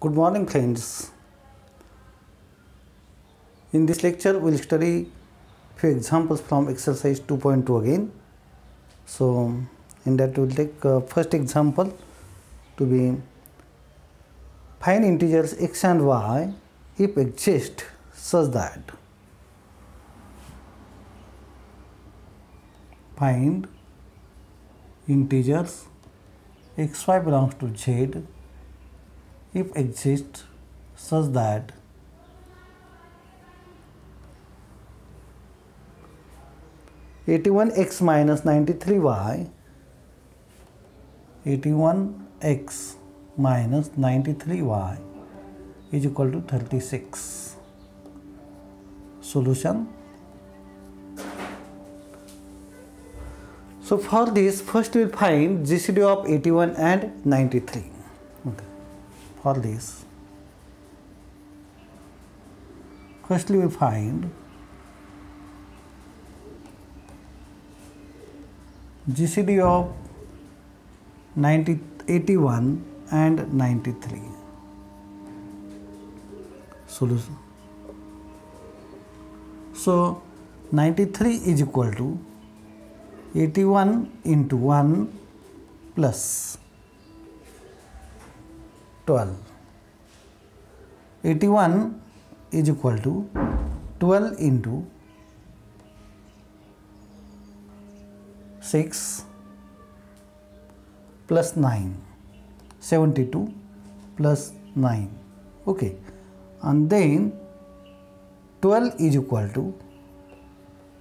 Good morning, friends. In this lecture, we will study few examples from exercise 2.2 again. So, in that we will take first example to be find integers x and y if exist such that find integers xy belongs to z if exist such that 81x minus 93y 81x minus 93y is equal to 36. Solution. So for this, first we will find GCD of 81 and 93. Okay. For this, firstly we find GCD of 81 and 93. Solution. So 93 is equal to 81 into 1 plus 12. 81 is equal to 12 into 6 plus 9, 72 plus 9. Okay, and then 12 is equal to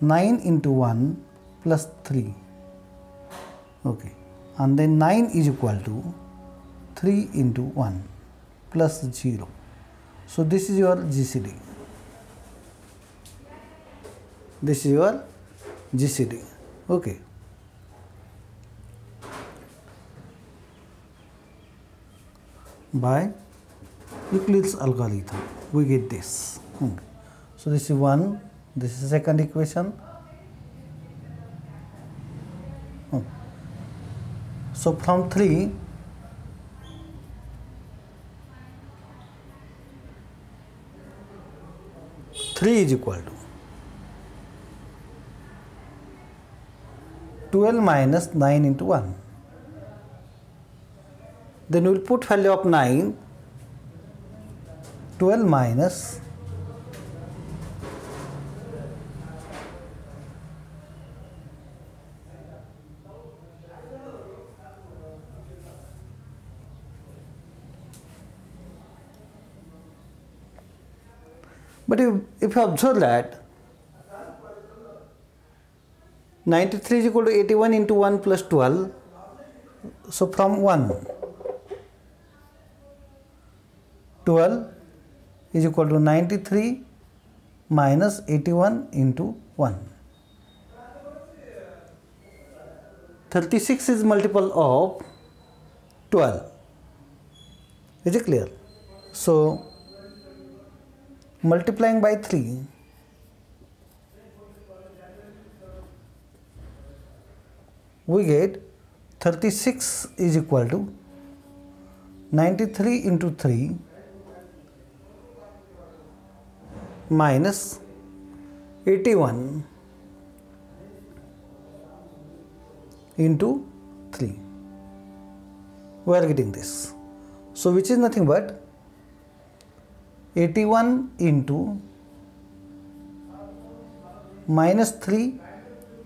9 into 1 plus 3. Okay, and then 9 is equal to 3 into 1 plus 0. So this is your GCD. This is your GCD. Okay. By Euclid's algorithm, we get this. So this is one, this is second equation. So from 3, is equal to 12 minus 9 into 1. Then we will put value of 9, 12 minus 'But if you observe that 93 is equal to 81 into 1 plus 12, so from 1, 12 is equal to 93 minus 81 into 1. 36 is multiple of 12. Is it clear? So multiplying by 3, we get 36 is equal to 93 into 3 minus 81 into 3. We are getting this. So which is nothing but 81 into minus 3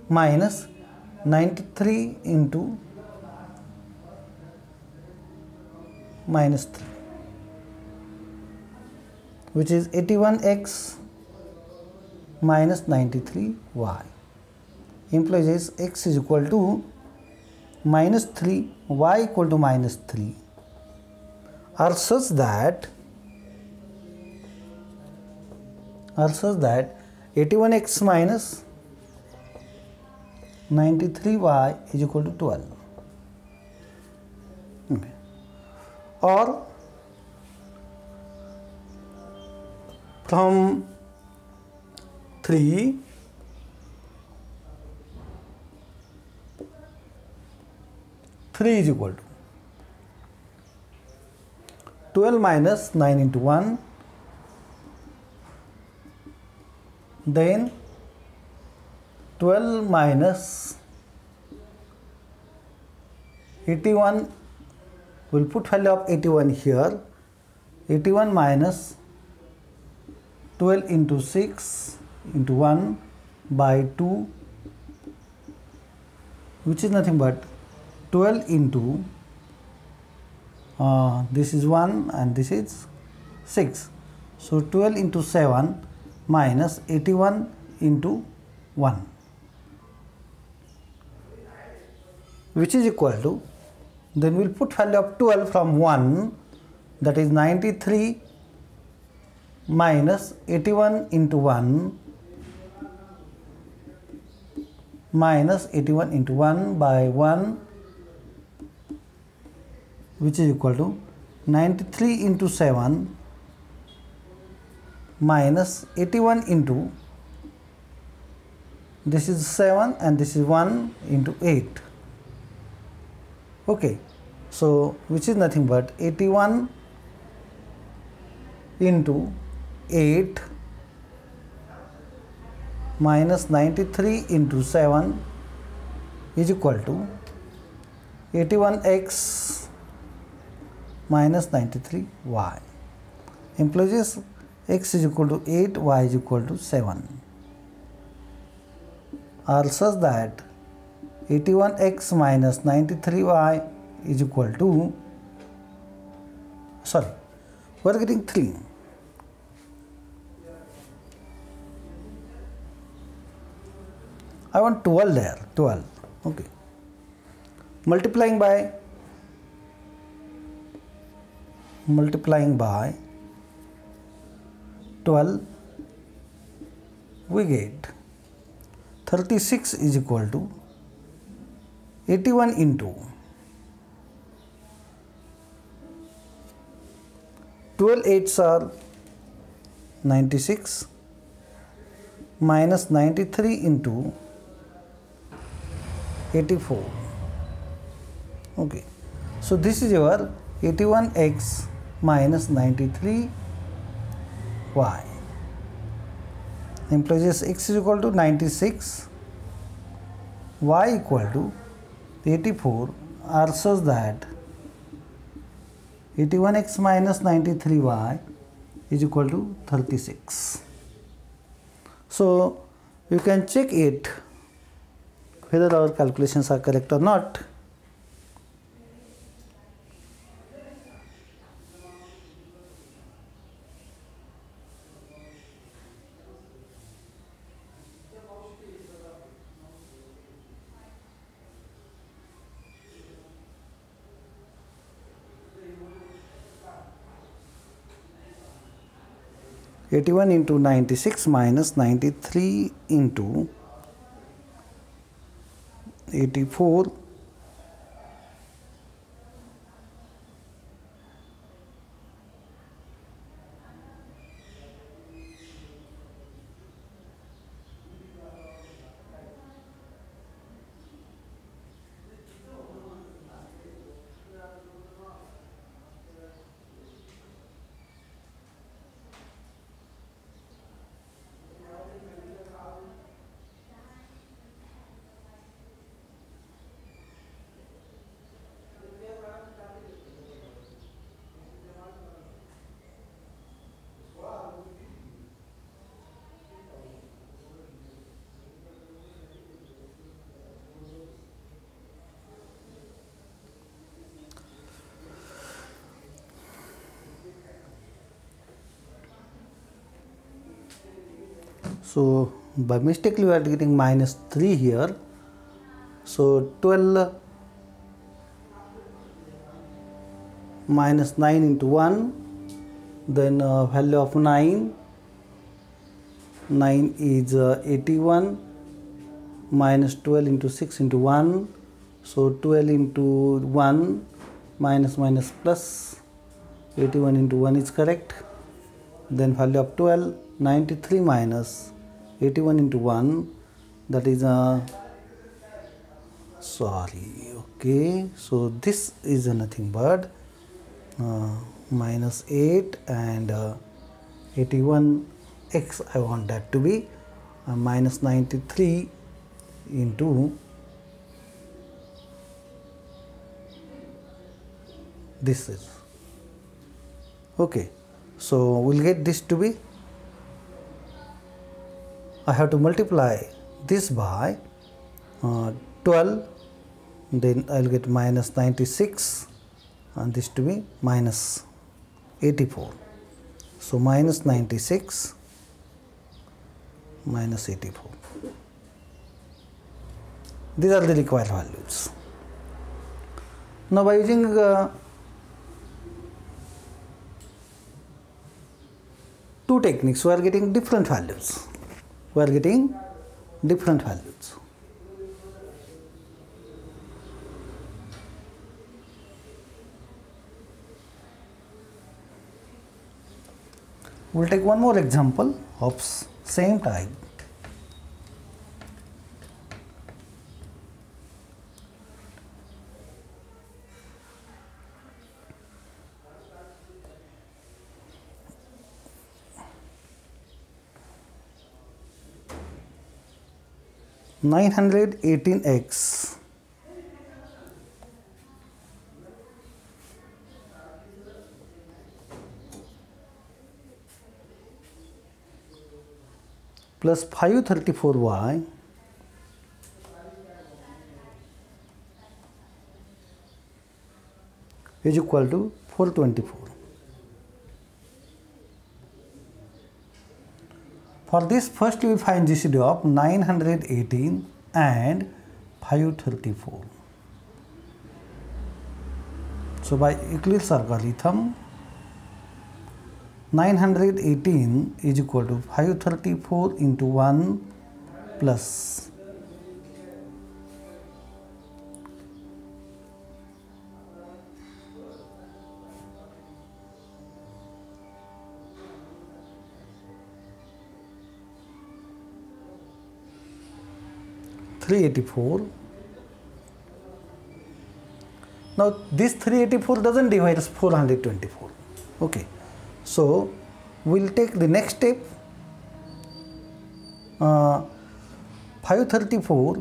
minus 93 into minus 3, which is 81x minus 93y, implies x is equal to minus 3, y equal to minus 3, are such that 81x minus 93y is equal to 12. Okay. Or from 3, is equal to 12 minus 9 into 1, then 12 minus 81, we'll put value of 81 here, 81 minus 12 into 6 into 1 by 2, which is nothing but 12 into this is 1 and this is 6. So 12 into 7 minus 81 into 1, which is equal to, then we'll put value of 12 from 1, that is 93 minus 81 into 1 minus 81 into 1 by 1, which is equal to 93 into 7 minus 81 into, this is 7 and this is 1 into 8. Okay, so which is nothing but 81 into 8 minus 93 into 7 is equal to 81x minus 93y. Implies x is equal to 8, y is equal to 7. Or such that 81x minus 93y is equal to, sorry, we are getting 3. I want 12 there, 12, okay. Multiplying by 12, we get 36 is equal to 81 into 12 8s are 96 minus 93 into 84. Okay, so this is your 81x minus 93y. Implies x is equal to 96, y equal to 84, are such that 81x minus 93y is equal to 36. So you can check it whether our calculations are correct or not. (81 into 96 minus 93 into 84 . So by mistakenly we are getting minus 3 here. So 12 minus 9 into 1, then value of 9 is 81 minus 12 into 6 into 1. So 12 into 1 minus minus plus 81 into 1 is correct. Then value of 12, 93 minus 81 into 1, that is sorry, okay, so this is nothing but minus 8 and 81x, I want that to be minus 93 into this is okay. So we'll get this to be, I have to multiply this by 12, then I'll get minus 96 and this to be minus 84. So minus 96 minus 84. These are the required values. Now by using two techniques, we are getting different values. We are getting different values. We will take one more example of same type. (918x) plus 534y is equal to 424. For this, first we find GCD of 918 and 534. So by Euclid's algorithm, 918 is equal to 534 into 1 plus 384. Now this 384 doesn't divide as 424. Okay, so we'll take the next step. 534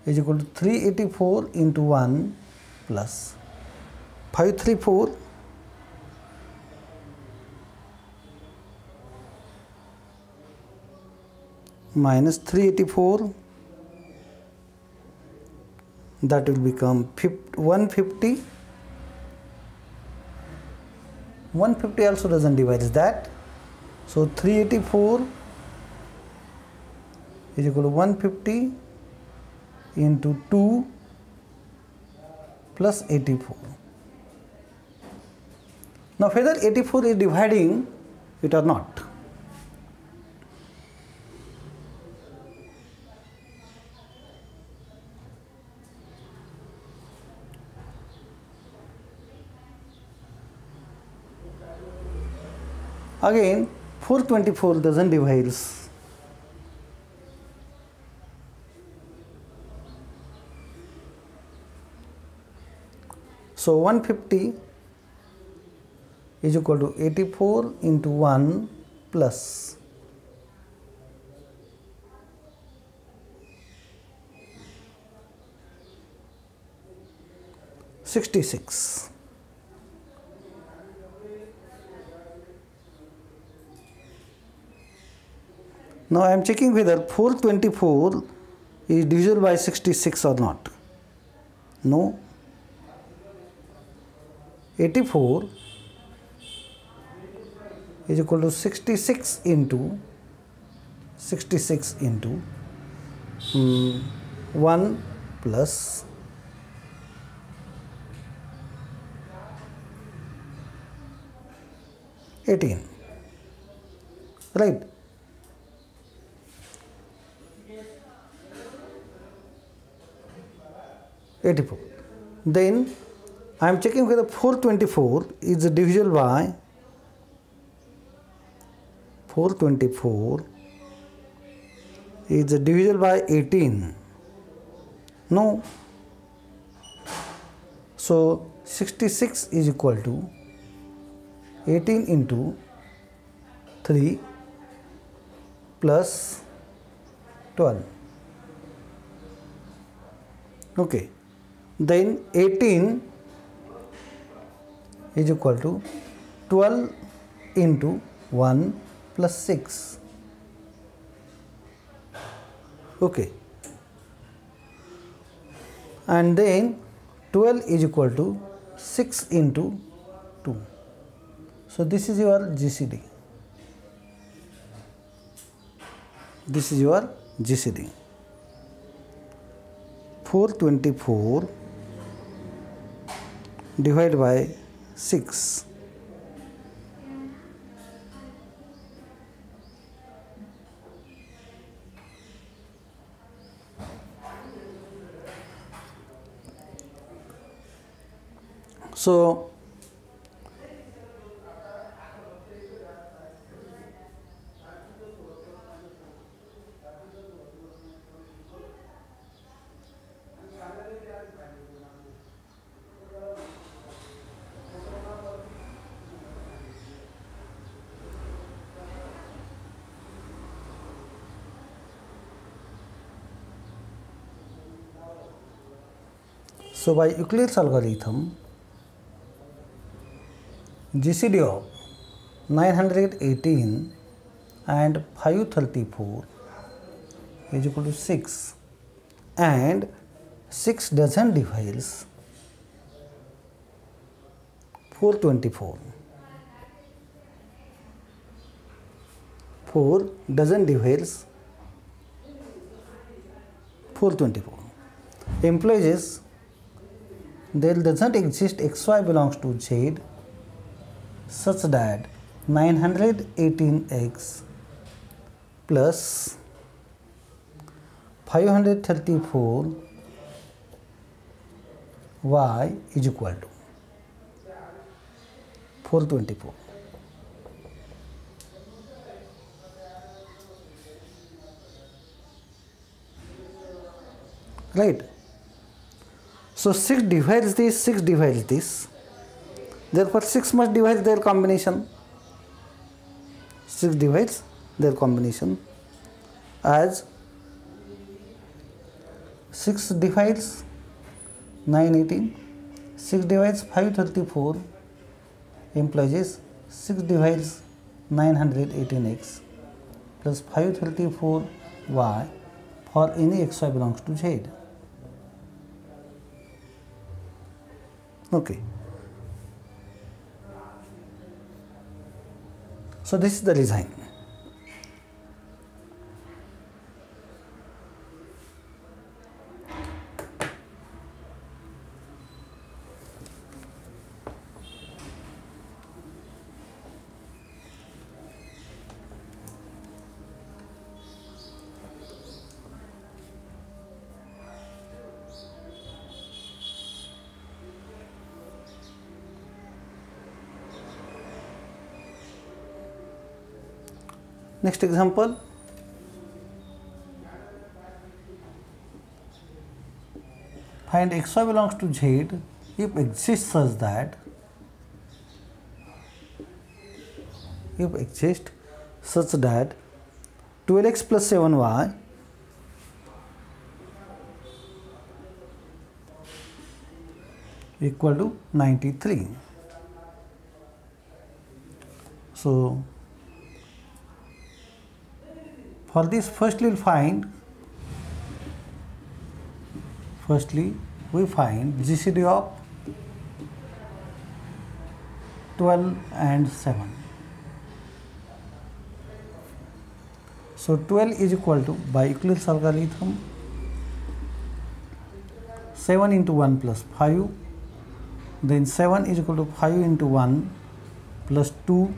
is equal to 384 into 1 plus 534 minus 384, that will become 150. 150 also doesn't divide as that, so 384 is equal to 150 into 2 plus 84. Now whether 84 is dividing it or not, again 424 doesn't divide. So 150 is equal to 84 into 1 plus 66. Now I am checking whether 424 is divisible by 66 or not. No. 84 is equal to 66 into 1 plus 18, right? (84). Then I am checking whether 424 is divisible by 18. No. So 66 is equal to 18 into 3 plus 12. Okay, then 18 is equal to 12 into 1 plus 6. Okay, and then 12 is equal to 6 into 2. So this is your GCD. This is your GCD. 424 divided by 6. So by Euclid's algorithm, GCD of 918 and 534 is equal to 6, and 6 dozen divides 424. 4 dozen divides 424 implies there does not exist xy belongs to z such that 918x plus 534y is equal to 424. Right. So 6 divides this, 6 divides this. Therefore 6 must divide their combination. 6 divides their combination, as 6 divides 918, 6 divides 534 implies 6 divides 918x plus 534y for any xy belongs to z. Okay. So this is the design. Next example, find xy belongs to z if exists such that 12x plus 7y equal to 93. So for this, firstly we find GCD of 12 and 7. So 12 is equal to, by Euclid's algorithm, 7 into 1 plus 5, then 7 is equal to 5 into 1 plus 2,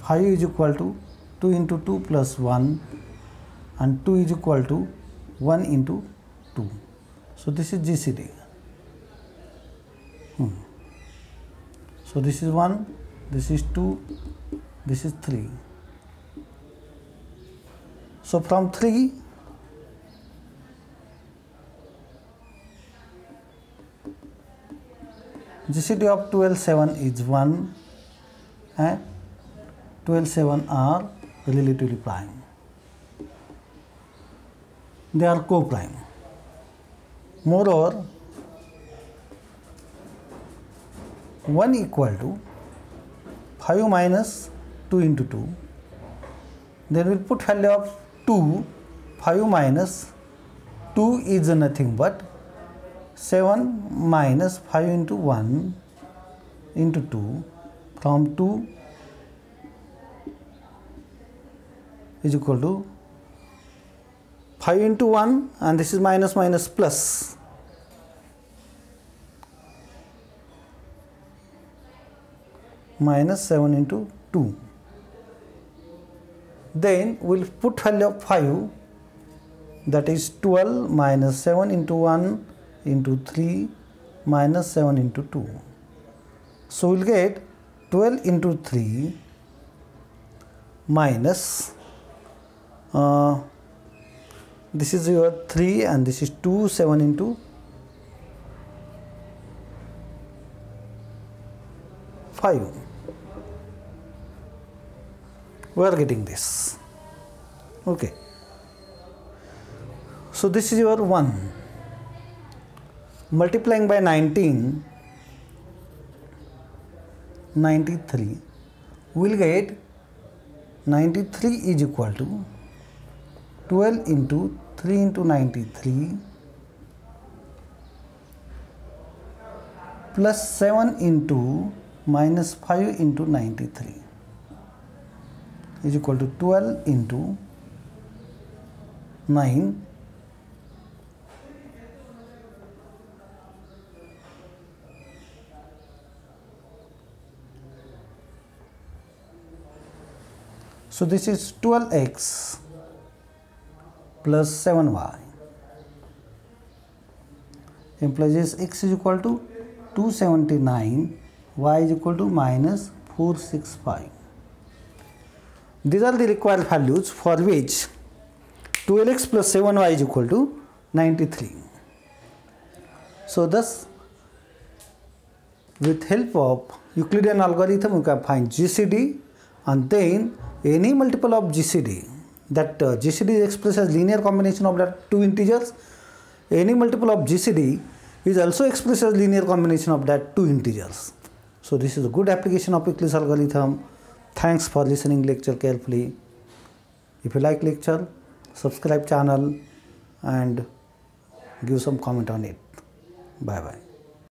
5 is equal to 2 into 2 plus 1, and 2 is equal to 1 into 2. So this is GCD. So this is 1, this is 2, this is 3. So from 3, GCD of 12, 7 is 1 and 12, 7 are relatively prime. They are co-prime. Moreover, 1 equal to 5 minus 2 into 2. Then we will put value of 2. 5 minus 2 is nothing but 7 minus 5 into 1 into 2. From 2 is equal to 5 into 1, and this is minus minus plus. Minus 7 into 2. Then we will put value of 5, that is 12 minus 7 into 1 into 3 minus 7 into 2. So we will get 12 into 3 minus this is your 3 and this is 2, 7 into 5. We are getting this. Okay. So this is your 1. Multiplying by 19, 93, we will get 93 is equal to 12 into 3 into 93 plus 7 into minus 5 into 93 is equal to 12 into 9 . So this is 12x plus 7y implies x is equal to 279, y is equal to minus 465. These are the required values for which 12x plus 7y is equal to 93. So thus, with help of Euclidean algorithm, you can find GCD, and then any multiple of GCD. That GCD is expressed as linear combination of that two integers. Any multiple of GCD is also expressed as linear combination of that two integers. So this is a good application of Euclid's algorithm. Thanks for listening lecture carefully. If you like lecture, subscribe channel and give some comment on it. Bye bye.